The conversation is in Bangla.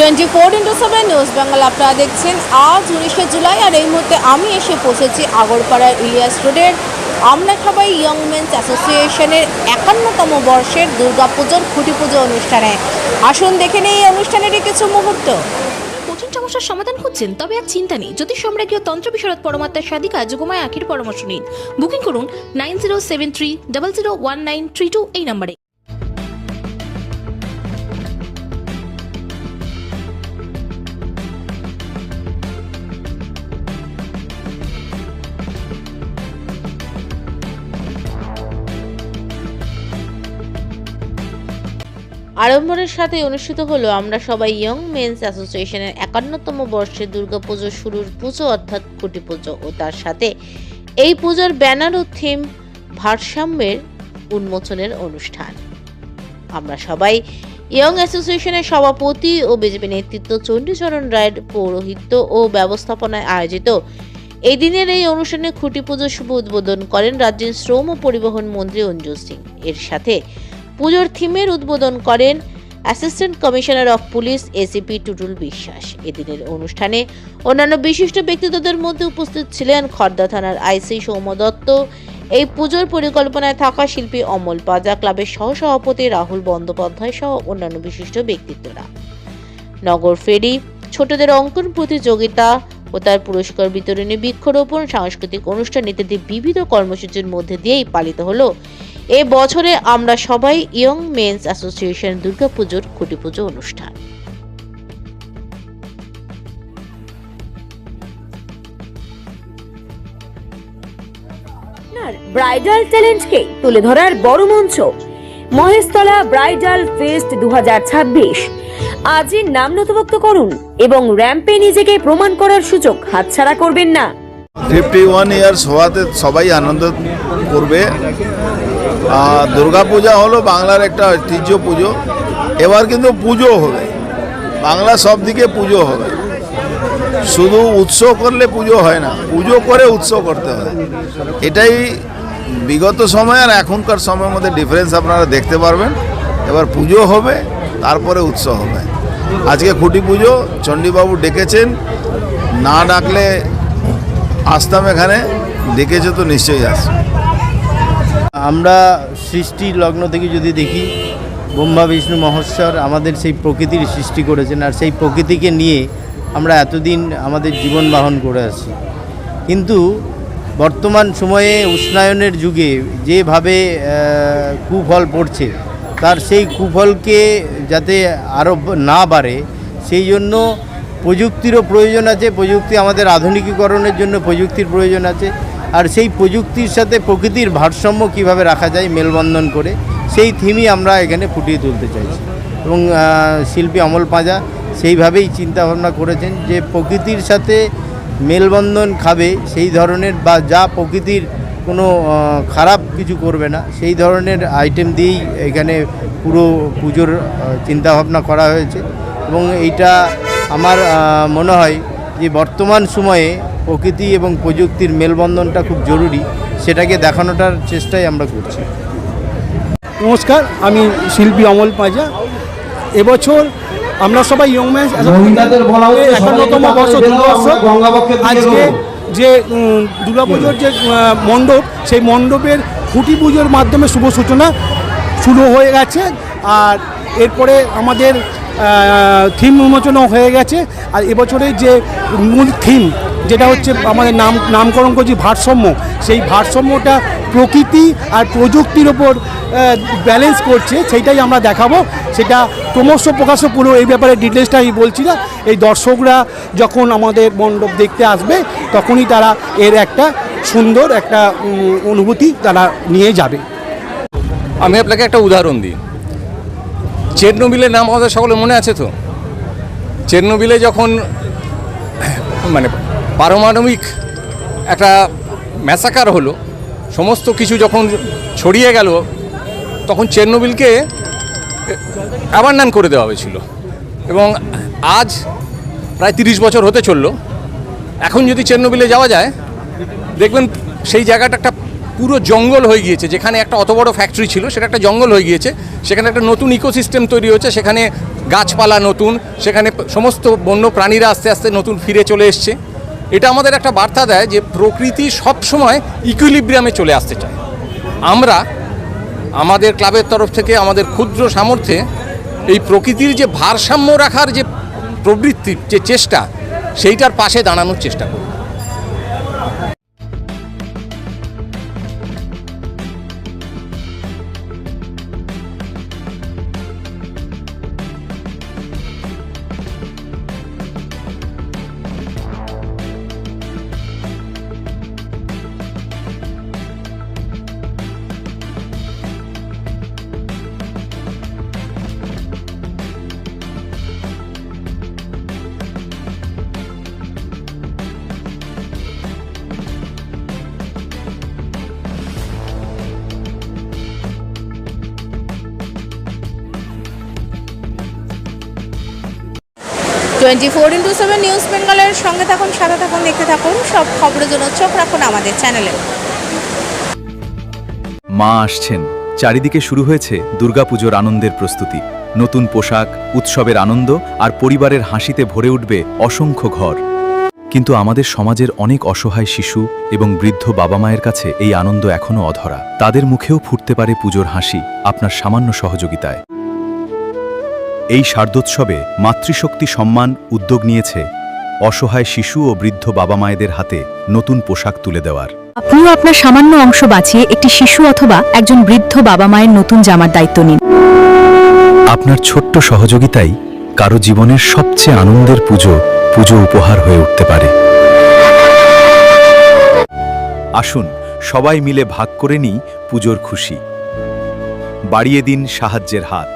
24x7 নিউজ বাংলা আপনারা দেখছেন। আজ 19শে জুলাই আর এই মুহূর্তে আমি এসে পৌঁছেছি আগরপাড়ার ইলিয়াস রোডের আমরা সবাই ইয়ং মেন্স অ্যাসোসিয়েশনের 51তম বর্ষের দুর্গাপুজোর খুঁটি পুজো অনুষ্ঠানে। আসুন দেখে নেই এই অনুষ্ঠানেরই কিছু মুহূর্ত। কঠিন সমস্যার সমাধান খুঁজছেন? তবে আর চিন্তা নেই। জ্যোতিষ সম্রাজ্ঞী তন্ত্র বিশারদ পরমাত্মা সাধিকা যোগমায়া আখির পরামর্শ নিন। বুকিং করুন 9073001932 এই নম্বরে। আড়ম্বরের সাথে অনুষ্ঠিত হলো আমরা সবাই ইয়ং মেন্স অ্যাসোসিয়েশনের 51তম বর্ষের দুর্গাপুজো শুরুর পুজো অর্থাৎ খুঁটি পুজো ও তার সাথে এই পুজোর ব্যানার ও থিম ভারসাম্যের উন্মোচনের অনুষ্ঠান। আমরা সবাই ইয়ং অ্যাসোসিয়েশনের সভাপতি ও বিজেপি নেতৃত্ব চণ্ডীচরণ রায়ের পৌরোহিত্য ও ব্যবস্থাপনায় আয়োজিত এই দিনের এই অনুষ্ঠানে খুঁটি পুজো শুভ উদ্বোধন করেন রাজ্যের শ্রম ও পরিবহন মন্ত্রী অঞ্জু সিং। এর সাথে পুজোর থিমের উদ্বোধন করেন assistant commissioner of police ACP Tutul বিশ্বাস। এদিনের অনুষ্ঠানে অন্যান্য বিশিষ্ট ব্যক্তিত্বদের মধ্যে উপস্থিত ছিলেন খড়দা থানার আইসি সৌম্য দত্ত, এই পুজোর পরিকল্পনায় থাকা শিল্পী অমল পাজা, ক্লাবের সহসভাপতি রাহুল বন্দ্যোপাধ্যায় সহ অন্যান্য বিশিষ্ট ব্যক্তিত্বরা। নগর ফেরি, ছোটদের অঙ্কন প্রতিযোগিতা ও তার পুরস্কার বিতরণী, বৃক্ষরোপণ, সাংস্কৃতিক অনুষ্ঠান ইত্যাদি বিবিধ কর্মসূচির মধ্যে দিয়েই পালিত হলো এ বছরে আমরা সবাই ইয়ং মেন্স অ্যাসোসিয়েশন দুর্গাপুজোর খুঁটি পুজো অনুষ্ঠান। ব্রাইডাল ট্যালেন্টকে তুলে ধরার বড় মঞ্চ মহেশতলা ব্রাইডাল ফেস্ট 2026। আজই নাম নথিভুক্ত করুন এবং র্যাম্পে নিজেকে প্রমাণ করার সুযোগ হাতছাড়া করবেন না। 51 ইয়ার্স হওয়াতে সবাই আনন্দ করবে। দুর্গাপূজা হলো বাংলার একটা ঐতিহ্য পুজো। এবার কিন্তু পুজো হবে, বাংলা সব দিকে পুজো হবে। শুধু উৎসব করলে পুজো হয় না, পুজো করে উৎসব করতে হয়। এটাই বিগত সময় আর এখনকার সময়ের মধ্যে ডিফারেন্স আপনারা দেখতে পারবেন। এবার পুজো হবে, তারপরে উৎসব হবে। আজকে খুঁটি পুজো চণ্ডীবাবু ডেকেছেন, না ডাকলে আসতাম এখানে, ডেকেছে তো নিশ্চয়ই আসবে। আমরা সৃষ্টি লগ্ন থেকে যদি দেখি, ব্রহ্মা বিষ্ণু মহেশ্বর আমাদের সেই প্রকৃতির সৃষ্টি করেছেন, আর সেই প্রকৃতিকে নিয়ে আমরা এতদিন আমাদের জীবন বাহন করে আসি। কিন্তু বর্তমান সময়ে উষ্ণায়নের যুগে যেভাবে কুফল পড়ছে, তার সেই কুফলকে যাতে আরও না বাড়ে সেই জন্য প্রযুক্তিরও প্রয়োজন আছে। প্রযুক্তি আমাদের আধুনিকীকরণের জন্য প্রযুক্তির প্রয়োজন আছে, আর সেই প্রযুক্তির সাথে প্রকৃতির ভারসাম্য কীভাবে রাখা যায় মেলবন্ধন করে, সেই থিমই আমরা এখানে ফুটিয়ে তুলতে চাইছি। এবং শিল্পী অমল পাজা সেইভাবেই চিন্তাভাবনা করেছেন যে প্রকৃতির সাথে মেলবন্ধন খাবে সেই ধরনের, বা যা প্রকৃতির কোনো খারাপ কিছু করবে না সেই ধরনের আইটেম দিয়েই এখানে পুরো পুজোর চিন্তাভাবনা করা হয়েছে। এবং এইটা আমার মনে হয় যে বর্তমান সময়ে প্রকৃতি এবং প্রযুক্তির মেলবন্ধনটা খুব জরুরি, সেটাকে দেখানোটার চেষ্টাই আমরা করছি। নমস্কার, আমি শিল্পী অমল পাজা। এবছর আমরা সবাই ইয়ং মেন্স 51তম বর্ষ দুর্গোৎসব। আজকে যে দুর্গাপুজোর যে মণ্ডপ, সেই মণ্ডপের খুঁটি পুজোর মাধ্যমে শুভ সূচনা শুরু হয়ে গেছে। আর এরপরে আমাদের থিম উন্মোচনও হয়ে গেছে। আর এবছরের যে মূল থিম, যেটা হচ্ছে আমাদের নামকরণ করছি ভারসাম্য, সেই ভারসাম্যটা প্রকৃতি আর প্রযুক্তির ওপর ব্যালেন্স করছে, সেইটাই আমরা দেখাবো। সেটা ক্রমশ প্রকাশ্য পুরো এই ব্যাপারে ডিটেলসটা আমি বলছি না। এই দর্শকরা যখন আমাদের মণ্ডপ দেখতে আসবে তখনই তারা এর একটা সুন্দর একটা অনুভূতি তারা নিয়ে যাবে। আমি আপনাকে একটা উদাহরণ দিই। চেরনোবিলের নাম আমাদের সকলে মনে আছে তো? চেরনোবিলে যখন মানে পারমাণবিক একটা ম্যাসাকার হলো, সমস্ত কিছু যখন ছড়িয়ে গেল, তখন চেরনোবিলকে অ্যাবান্ডন করে দেওয়া হয়েছিল। এবং আজ প্রায় 30 বছর হতে চললো। এখন যদি চেরনোবিলে যাওয়া যায়, দেখবেন সেই জায়গাটা একটা পুরো জঙ্গল হয়ে গিয়েছে। যেখানে একটা অত বড় ফ্যাক্টরি ছিল সেটা একটা জঙ্গল হয়ে গিয়েছে, সেখানে একটা নতুন ইকোসিস্টেম তৈরি হচ্ছে, সেখানে গাছপালা নতুন, সেখানে সমস্ত বন্য প্রাণীরা আস্তে আস্তে নতুন ফিরে চলে এসছে। এটা আমাদের একটা বার্তা দেয় যে প্রকৃতি সবসময় ইকুইলিব্রিয়ামে চলে আসতে চায়। আমরা আমাদের ক্লাবের তরফ থেকে আমাদের ক্ষুদ্র সামর্থ্যে এই প্রকৃতির যে ভারসাম্য রাখার যে প্রবৃত্তি, যে চেষ্টা, সেইটার পাশে দাঁড়ানোর চেষ্টা করি। টোয়েন্টি4x7 নিউজ বেঙ্গলের সঙ্গে থাকুন, সাথে থাকুন, দেখতে থাকুন। সব খবরের জন্য চোখ রাখুন আমাদের চ্যানেলে। মা আসছেন, চারিদিকে শুরু হয়েছে দুর্গাপুজোর আনন্দের প্রস্তুতি। নতুন পোশাক, উৎসবের আনন্দ আর পরিবারের হাসিতে ভরে উঠবে অসংখ্য ঘর। কিন্তু আমাদের সমাজের অনেক অসহায় শিশু এবং বৃদ্ধ বাবা মায়ের কাছে এই আনন্দ এখনও অধরা। তাদের মুখেও ফুটতে পারে পুজোর হাসি আপনার সামান্য সহযোগিতায়। এই শারদোৎসবে মাতৃশক্তি সম্মান উদ্যোগ নিয়েছে অসহায় শিশু ও বৃদ্ধ বাবা মায়েদের হাতে নতুন পোশাক তুলে দেওয়ার। আপনিও আপনার সামান্য অংশ বাঁচিয়ে একটি শিশু অথবা একজন বৃদ্ধ বাবা মায়ের নতুন জামার দায়িত্ব নিন। আপনার ছোট্ট সহযোগিতাই কারো জীবনের সবচেয়ে আনন্দের পুজো উপহার হয়ে উঠতে পারে। আসুন সবাই মিলে ভাগ করে নিই পুজোর খুশি। বাড়িয়ে দিন সাহায্যের হাত।